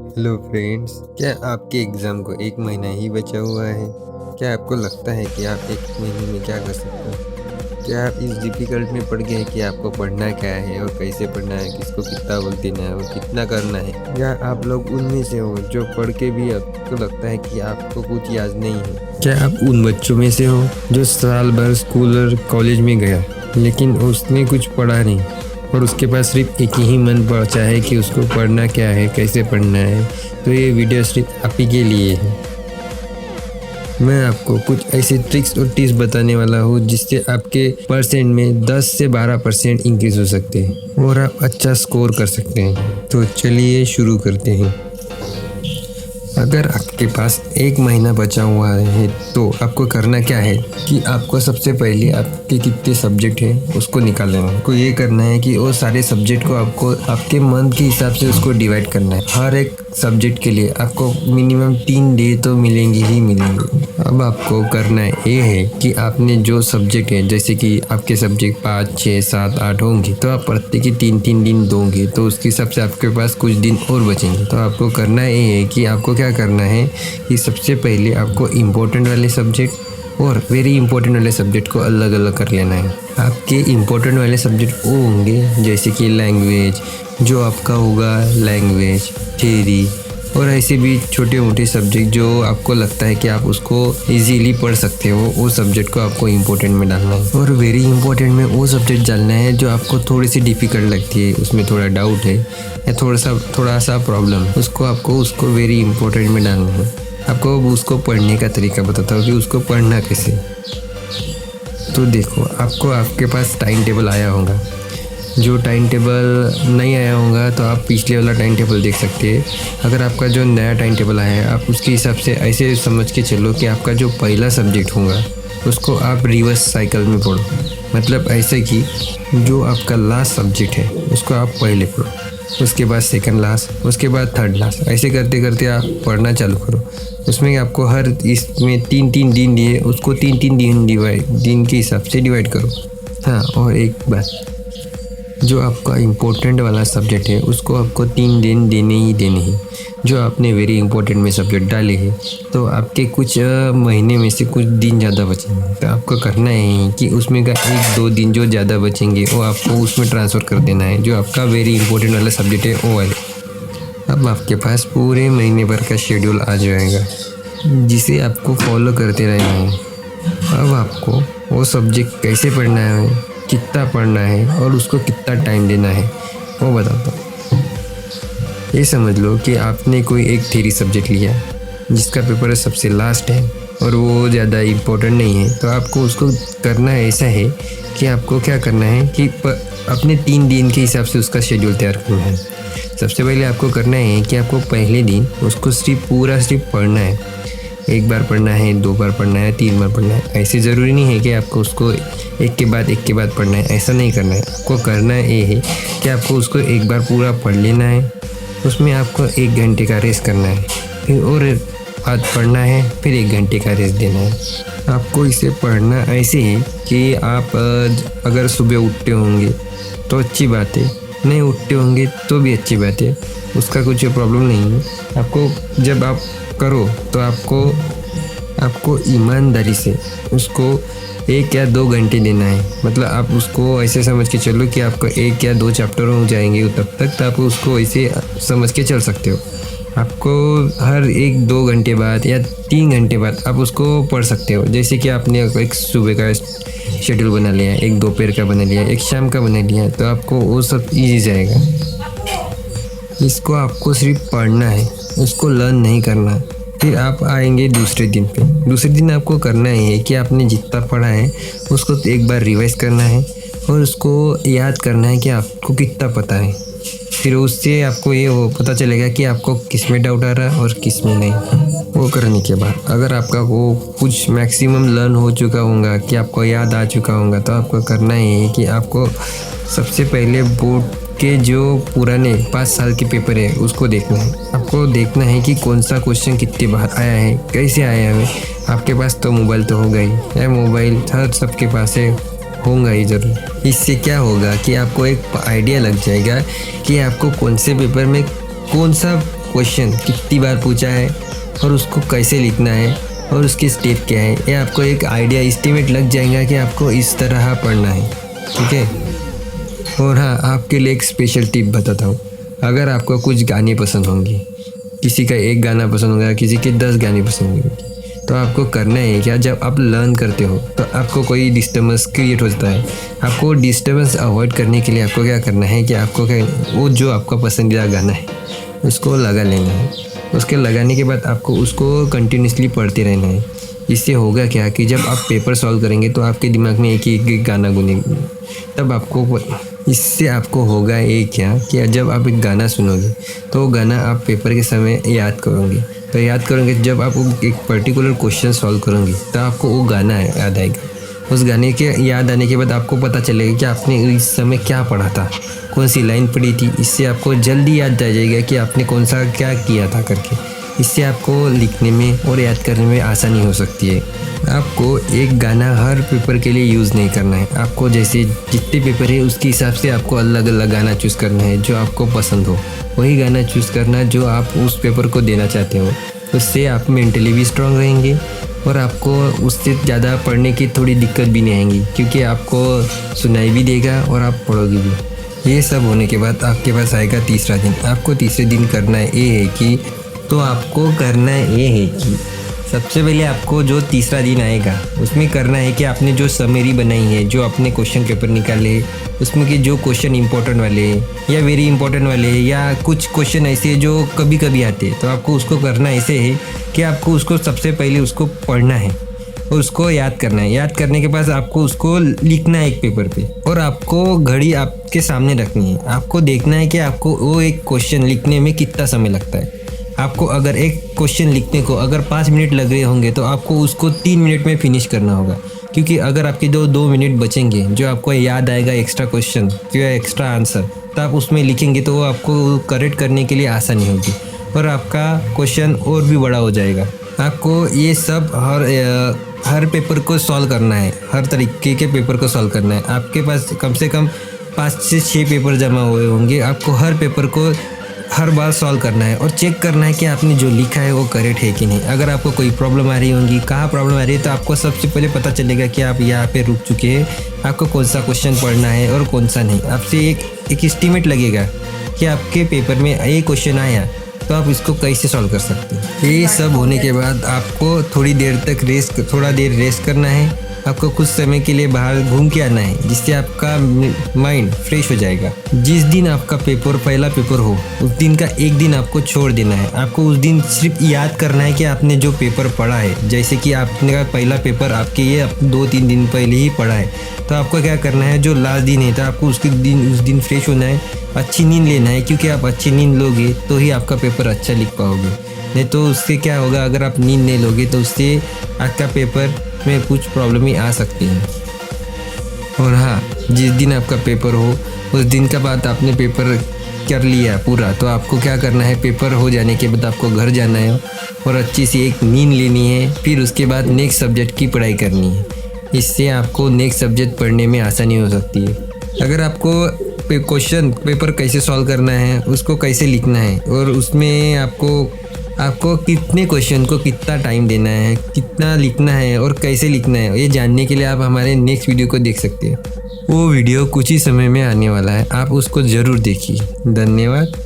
Hello friends, क्या आपके exam को एक महीना ही बचा हुआ है? क्या आपको लगता है कि आप एक महीने में क्या कर सकते हो? क्या आप इस डिफ़िकल्ट में पड़ गए हैं कि आपको पढ़ना क्या है और कैसे पढ़ना है, किसको कितना वक़्त देना है और कितना करना है? या आप लोग उनमें से हो जो पढ़ के भी आपको लगता है कि आपको कुछ याद नहीं है? क्या आप उन बच्चों में से हो जो साल भर स्कूल और कॉलेज में गया लेकिन उसने कुछ पढ़ा नहीं और उसके पास सिर्फ एक ही मन बचा है कि उसको पढ़ना क्या है, कैसे पढ़ना है? तो ये वीडियो सिर्फ आप ही के लिए है। मैं आपको कुछ ऐसे ट्रिक्स और टिप्स बताने वाला हूँ जिससे आपके परसेंट में 10 से 12% इंक्रीज हो सकते हैं और आप अच्छा स्कोर कर सकते हैं। तो चलिए शुरू करते हैं। अगर आपके पास एक महीना बचा हुआ है तो आपको करना क्या है कि आपको सबसे पहले आपके कितने सब्जेक्ट हैं उसको निकाल लेना है। आपको ये करना है कि वो सारे सब्जेक्ट को आपको आपके मंथ के हिसाब से उसको डिवाइड करना है। हर एक सब्जेक्ट के लिए आपको मिनिमम 3 डे तो मिलेंगे ही मिलेंगे। अब आपको करना ये है कि आपने जो सब्जेक्ट है, जैसे कि आपके सब्जेक्ट 5, 6, 7, 8 होंगे तो आप प्रत्येक के 3-3 दिन दोगे तो उसके हिसाब से आपके पास कुछ दिन और बचेंगे। तो आपको करना ये है कि आपको क्या करना है कि सबसे पहले आपको इम्पोर्टेंट वाले सब्जेक्ट और वेरी इंपॉर्टेंट वाले सब्जेक्ट को अलग अलग कर लेना है। आपके इम्पोर्टेंट वाले सब्जेक्ट वो होंगे जैसे कि लैंग्वेज, जो आपका होगा लैंग्वेज, थ्योरी और ऐसे भी छोटे मोटे सब्जेक्ट जो आपको लगता है कि आप उसको इजीली पढ़ सकते हो, वो सब्जेक्ट को आपको इम्पोर्टेंट में डालना है। और वेरी इंपॉर्टेंट में वो सब्जेक्ट डालना है जो आपको थोड़ी सी डिफ़िकल्ट लगती है, उसमें थोड़ा डाउट है या थोड़ा सा प्रॉब्लम, उसको वेरी इंपॉर्टेंट में डालना है। आपको उसको पढ़ने का तरीका बताता हूँ कि उसको पढ़ना कैसे। तो देखो, आपको आपके पास टाइम टेबल आया होगा। जो टाइम टेबल नहीं आया होगा तो आप पिछले वाला टाइम टेबल देख सकते हैं। अगर आपका जो नया टाइम टेबल आया है आप उसके हिसाब से ऐसे समझ के चलो कि आपका जो पहला सब्जेक्ट होगा उसको आप रिवर्स साइकिल में पढ़ो। मतलब ऐसे कि जो आपका लास्ट सब्जेक्ट है उसको आप पहले पढ़ो, उसके बाद सेकंड लास्ट, उसके बाद थर्ड लास्ट, ऐसे करते करते आप पढ़ना चालू करो। उसमें आपको हर इसमें 3-3 दिन दिए, उसको 3-3 दिन के हिसाब से डिवाइड करो। हाँ, और एक बात, जो आपका इम्पोर्टेंट वाला सब्जेक्ट है उसको आपको 3 दिन देने ही। जो आपने वेरी इंपॉर्टेंट में सब्जेक्ट डाले हैं तो आपके कुछ महीने में से कुछ दिन ज़्यादा बचेंगे। तो आपको करना है कि उसमें का 1-2 दिन जो ज़्यादा बचेंगे वो आपको उसमें ट्रांसफ़र कर देना है, जो आपका वेरी इंपॉर्टेंट वाला सब्जेक्ट है वो वाले। अब आपके पास पूरे महीने भर का शेड्यूल आ जाएगा जिसे आपको फॉलो करते रहना है। अब आपको वो सब्जेक्ट कैसे पढ़ना है, कितना पढ़ना है और उसको कितना टाइम देना है वो बताता हूँ। ये समझ लो कि आपने कोई एक थ्योरी सब्जेक्ट लिया जिसका पेपर सबसे लास्ट है और वो ज़्यादा इम्पोर्टेंट नहीं है, तो आपको उसको करना ऐसा है कि आपको क्या करना है कि अपने 3 दिन के हिसाब से उसका शेड्यूल तैयार करना है। सबसे पहले आपको करना है कि आपको पहले दिन उसको सिर्फ पढ़ना है। 1 बार पढ़ना है, 2 बार पढ़ना है, 3 बार पढ़ना है। ऐसे ज़रूरी नहीं है कि आपको उसको एक के बाद पढ़ना है, ऐसा नहीं करना है। आपको करना ये है कि आपको उसको 1 बार पूरा पढ़ लेना है, उसमें आपको 1 घंटे का रेस्ट करना है, फिर और बाद पढ़ना है, फिर 1 घंटे का रेस्ट देना है। आपको इसे पढ़ना ऐसे है कि आप अगर सुबह उठते होंगे तो अच्छी बात है, नहीं उठते होंगे तो भी अच्छी बात है, उसका कुछ प्रॉब्लम नहीं है। आपको जब आप करो तो आपको ईमानदारी से उसको 1 या 2 घंटे देना है। मतलब आप उसको ऐसे समझ के चलो कि आपको 1 या 2 चैप्टर हो जाएंगे तब तक, तो आप उसको ऐसे समझ के चल सकते हो। आपको हर 1-2 घंटे बाद या 3 घंटे बाद आप उसको पढ़ सकते हो। जैसे कि आपने एक सुबह का शेड्यूल बना लिया, एक दोपहर का बना लिया, एक शाम का बना लिया, तो आपको वो सब ईजी जाएगा। इसको आपको सिर्फ पढ़ना है, उसको लर्न नहीं करना। फिर आप आएंगे दूसरे दिन पे। दूसरे दिन आपको करना है कि आपने जितना पढ़ा है उसको एक बार रिवाइज करना है और उसको याद करना है कि आपको कितना पता है। फिर उससे आपको ये पता चलेगा कि आपको किस में डाउट आ रहा है और किस में नहीं। वो करने के बाद अगर आपका वो कुछ मैक्सिमम लर्न हो चुका होगा, कि आपको याद आ चुका होगा, तो आपको करना है कि आपको सबसे पहले बोर्ड के जो पुराने 5 साल के पेपर है उसको देखना है। आपको देखना है कि कौन सा क्वेश्चन कितने बार आया है, कैसे आया है। आपके पास तो मोबाइल तो होगा ही, या मोबाइल हर सबके पास है, होगा ही ज़रूर। इससे क्या होगा कि आपको एक आइडिया लग जाएगा कि आपको कौन से पेपर में कौन सा क्वेश्चन कितनी बार पूछा है और उसको कैसे लिखना है और उसके स्टेप क्या है, ये आपको एक आइडिया एस्टिमेट लग जाएगा कि आपको इस तरह पढ़ना है। ठीक है। और हाँ, आपके लिए एक स्पेशल टिप बताता हूँ। अगर आपको कुछ गाने पसंद होंगे, किसी का एक गाना पसंद होगा, किसी के 10 गाने पसंद होंगे, तो आपको करना है क्या, जब आप लर्न करते हो तो आपको कोई डिस्टर्बेंस क्रिएट होता है। आपको डिस्टर्बेंस अवॉइड करने के लिए आपको क्या करना है कि आपको क्या, वो जो आपका पसंदीदा गाना है उसको लगा लेना है। उसके लगाने के बाद आपको उसको कंटिन्यूसली पढ़ते रहना है। इससे होगा क्या कि जब आप पेपर सॉल्व करेंगे तो आपके दिमाग में एक ही गाना गुनेगा। तब आपको, इससे आपको होगा एक क्या कि जब आप एक गाना सुनोगे तो वो गाना आप पेपर के समय याद करोगे। तो याद करोगे, जब आप एक पर्टिकुलर क्वेश्चन सॉल्व करोगे तो आपको वो गाना याद आएगा। उस गाने के याद आने के बाद आपको पता चलेगा कि आपने इस समय क्या पढ़ा था, कौन सी लाइन पढ़ी थी। इससे आपको जल्दी याद आ जाएगा कि आपने कौन सा क्या किया था करके। इससे आपको लिखने में और याद करने में आसानी हो सकती है। आपको एक गाना हर पेपर के लिए यूज़ नहीं करना है। आपको जैसे जितने पेपर है उसके हिसाब से आपको अलग अलग गाना चूज़ करना है। जो आपको पसंद हो वही गाना चूज़ करना जो आप उस पेपर को देना चाहते हो। उससे आप मेंटली भी स्ट्रांग रहेंगे और आपको उससे ज़्यादा पढ़ने की थोड़ी दिक्कत भी नहीं आएंगी, क्योंकि आपको सुनाई भी देगा और आप पढ़ोगे भी। ये सब होने के बाद आपके पास आएगा तीसरा दिन। आपको तीसरे दिन करना ये है कि सबसे पहले आपको जो तीसरा दिन आएगा उसमें करना है कि आपने जो समरी बनाई है, जो आपने क्वेश्चन पेपर निकाले, उसमें कि जो क्वेश्चन इंपॉर्टेंट वाले या वेरी इंपॉर्टेंट वाले या कुछ क्वेश्चन ऐसे जो कभी कभी आते, तो आपको उसको करना ऐसे है कि आपको उसको सबसे पहले उसको पढ़ना है और उसको याद करना है। याद करने के बाद आपको उसको लिखना है एक पेपर पे और आपको घड़ी आपके सामने रखनी है। आपको देखना है कि आपको वो एक क्वेश्चन लिखने में कितना समय लगता है। आपको अगर एक क्वेश्चन लिखने को अगर 5 मिनट लग रहे होंगे तो आपको उसको 3 मिनट में फिनिश करना होगा, क्योंकि अगर आपके जो 2 मिनट बचेंगे जो आपको याद आएगा एक्स्ट्रा क्वेश्चन या एक्स्ट्रा आंसर, तो आप उसमें लिखेंगे तो वो आपको करेक्ट करने के लिए आसानी होगी और आपका क्वेश्चन और भी बड़ा हो जाएगा। आपको ये सब हर पेपर को सॉल्व करना है, हर तरीके के पेपर को सॉल्व करना है। आपके पास कम से कम 5 से 6 पेपर जमा हुए होंगे। आपको हर पेपर को हर बार सॉल्व करना है और चेक करना है कि आपने जो लिखा है वो करेक्ट है कि नहीं। अगर आपको कोई प्रॉब्लम आ रही होगी, कहाँ प्रॉब्लम आ रही है, तो आपको सबसे पहले पता चलेगा कि आप यहाँ पे रुक चुके हैं। आपको कौन सा क्वेश्चन पढ़ना है और कौन सा नहीं। आपसे एक एस्टीमेट लगेगा कि आपके पेपर में ये क्वेश्चन आया तो आप इसको कैसे सॉल्व कर सकते हैं। ये सब होने के बाद आपको थोड़ा देर रेस्ट करना है। आपको कुछ समय के लिए बाहर घूम के आना है, जिससे आपका माइंड फ्रेश हो जाएगा। जिस दिन आपका पहला पेपर हो उस दिन का एक दिन आपको छोड़ देना है। आपको उस दिन सिर्फ याद करना है कि आपने जो पेपर पढ़ा है। जैसे कि आपने का पहला पेपर आपके ये 2-3 दिन पहले ही पढ़ा है, तो आपको क्या करना है, जो लास्ट दिन है तो आपको उस दिन फ्रेश होना है, अच्छी नींद लेना है। क्योंकि आप अच्छी नींद लोगे तो ही आपका पेपर अच्छा लिख पाओगे। नहीं तो उससे क्या होगा, अगर आप नींद नहीं लोगे तो उससे आपका पेपर में कुछ प्रॉब्लम ही आ सकती है। और हाँ, जिस दिन आपका पेपर हो उस दिन का बाद आपने पेपर कर लिया पूरा, तो आपको क्या करना है, पेपर हो जाने के बाद आपको घर जाना है और अच्छी सी एक नींद लेनी है। फिर उसके बाद नेक्स्ट सब्जेक्ट की पढ़ाई करनी है। इससे आपको नेक्स्ट सब्जेक्ट पढ़ने में आसानी हो सकती है। अगर आपको क्वेश्चन पेपर कैसे सॉल्व करना है, उसको कैसे लिखना है और उसमें आपको कितने क्वेश्चन को कितना टाइम देना है, कितना लिखना है और कैसे लिखना है, ये जानने के लिए आप हमारे नेक्स्ट वीडियो को देख सकते हैं। वो वीडियो कुछ ही समय में आने वाला है, आप उसको ज़रूर देखिए। धन्यवाद।